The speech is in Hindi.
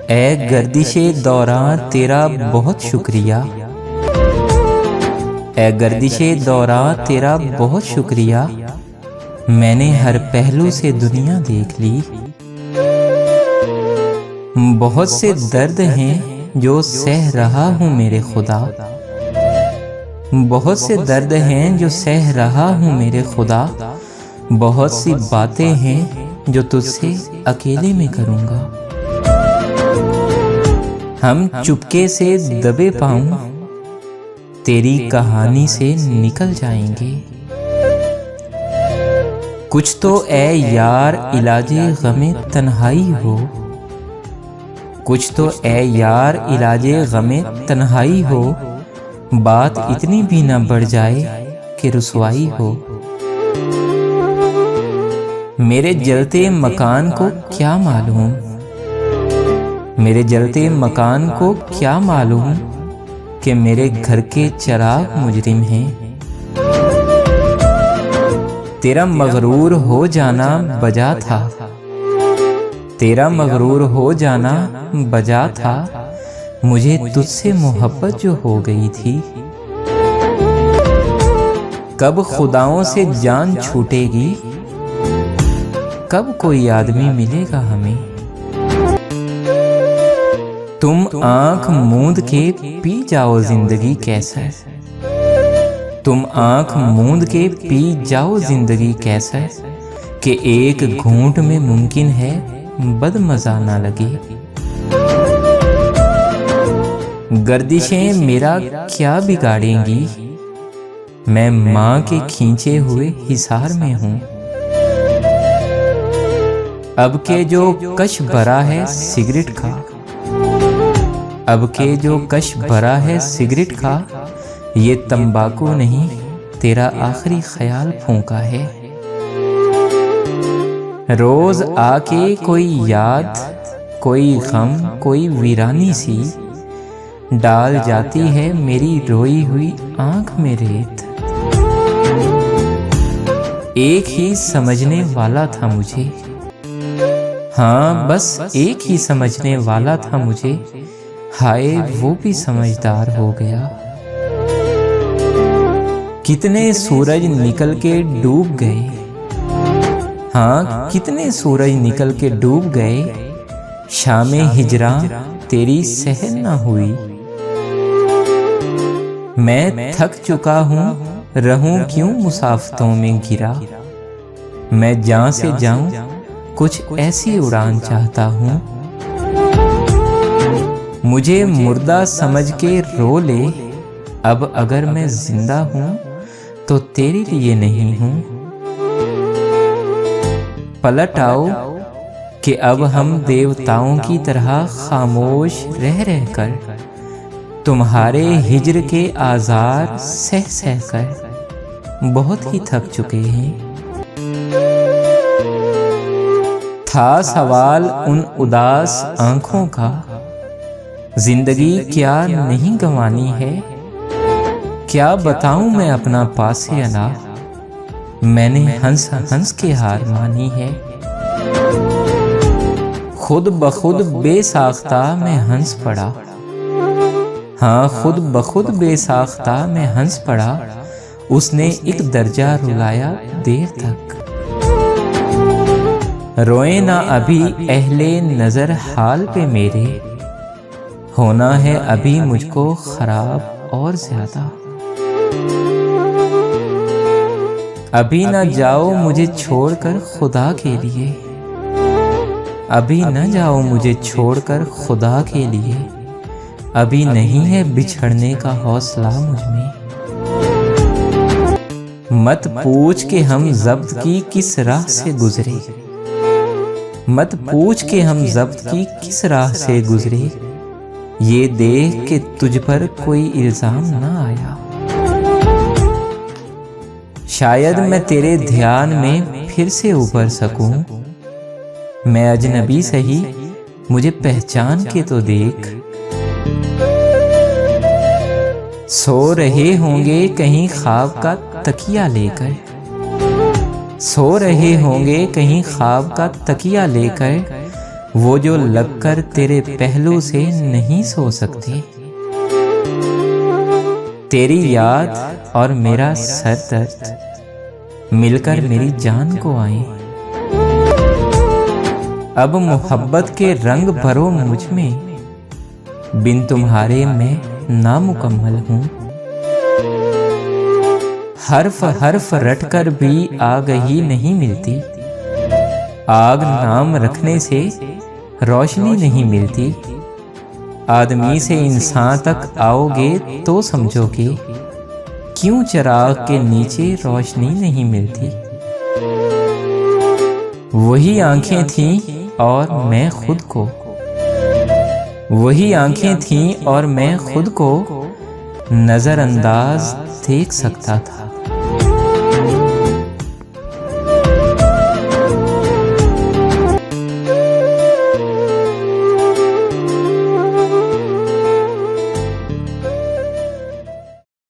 ए गर्दिशे दौरान तेरा बहुत शुक्रिया, ए गर्दिशे दौरान तेरा बहुत शुक्रिया। मैंने हर पहलू से दुनिया देख ली। बहुत से दर्द हैं जो सह रहा हूँ मेरे खुदा, बहुत से दर्द हैं जो सह रहा हूँ मेरे खुदा। बहुत सी बातें हैं जो तुझसे अकेले में करूँगा। हम चुपके से दबे पाँव तेरी कहानी से निकल जाएंगे। कुछ तो ए यार इलाजे गमे तन्हाई हो, कुछ तो ए यार इलाजे गमे तन्हाई हो। बात इतनी भी न बढ़ जाए कि रुसवाई हो। मेरे जलते मकान को क्या मालूम, मेरे जलते मकान को क्या मालूम कि मेरे घर के चिराग मुजरिम हैं। तेरा मगरूर हो जाना बजा था, तेरा मगरूर हो जाना बजा था। मुझे तुझसे मोहब्बत जो हो गई थी। कब खुदाओं से जान छूटेगी, कब कोई आदमी मिलेगा हमें। तुम आंख मूंद के पी जाओ जिंदगी कैसा, तुम आंख मूंद के पी जाओ जिंदगी कैसा कि एक घूंट में मुमकिन है बदमजा ना लगे। गर्दिशें मेरा क्या बिगाड़ेंगी, मैं माँ के खींचे हुए हिसार में हूँ। अब के जो कश भरा है सिगरेट का, अब के जो कश भरा है सिगरेट का। ये तंबाकू नहीं तेरा आखिरी ख्याल फूंका है। रोज आके कोई याद, कोई गम, कोई वीरानी सी डाल जाती है मेरी रोई हुई आंख में रेत। एक ही समझने वाला था मुझे, हाँ बस एक ही समझने वाला था मुझे। हाय वो भी समझदार हो गया। कितने सूरज निकल के डूब गए, हाँ कितने सूरज निकल के डूब गए। शामे हिजरां तेरी सहन न हुई। मैं थक चुका हूँ, रहूं क्यों मुसाफतों में घिरा। मैं जहाँ से जाऊं कुछ ऐसी उड़ान चाहता हूँ। मुझे मुर्दा समझ के रो ले, अब अगर मैं जिंदा हूँ तो तेरे लिए नहीं हूँ। पलट आओ कि अब हम देवताओं की तरह खामोश रह रहकर तुम्हारे हिज्र के आज़ार सह सह कर बहुत ही थक चुके हैं। था सवाल उन उदास आंखों का, जिंदगी क्या नहीं गंवानी है। क्या बताऊं मैं अपना पासे अना, मैंने हंस हंस के हार मानी है। खुद बखुद बेसाख्ता मैं हंस पड़ा, हाँ खुद बखुद बेसाख्ता मैं हंस पड़ा। उसने एक दर्जा रुलाया देर तक। रोए ना अभी अहले नजर हाल पे मेरे, होना है अभी मुझको खराब और ज्यादा। अभी ना जाओ मुझे छोड़कर खुदा के लिए, अभी न जाओ मुझे छोड़कर खुदा के लिए। अभी नहीं है बिछड़ने का हौसला मुझमें। मत पूछ के हम ज़ब्त की किस राह से गुजरे, मत पूछ के हम ज़ब्त की किस राह से गुजरे। ये देख के तुझ पर कोई इल्ज़ाम ना आया। शायद मैं तेरे ध्यान में फिर से उबर सकूं। मैं अजनबी सही, मुझे पहचान के तो देख। सो रहे होंगे कहीं ख्वाब का तकिया लेकर, सो रहे होंगे कहीं ख्वाब का तकिया लेकर। वो जो लगकर तेरे पहलू से नहीं सो सकते। तेरी याद और मेरा सर दर्द मिलकर मेरी जान को आए। अब मोहब्बत के रंग भरो मुझ में, बिन तुम्हारे मैं नामुकम्मल हूँ। हर्फ हर्फ रटकर भी आग ही नहीं मिलती, आग नाम रखने से रोशनी नहीं मिलती। आदमी से इंसान तक आओगे तो समझोगे, क्यों चिराग के नीचे रोशनी नहीं मिलती। वही आंखें थीं और मैं खुद को, वही आंखें थीं और मैं खुद को नजरअंदाज देख सकता था।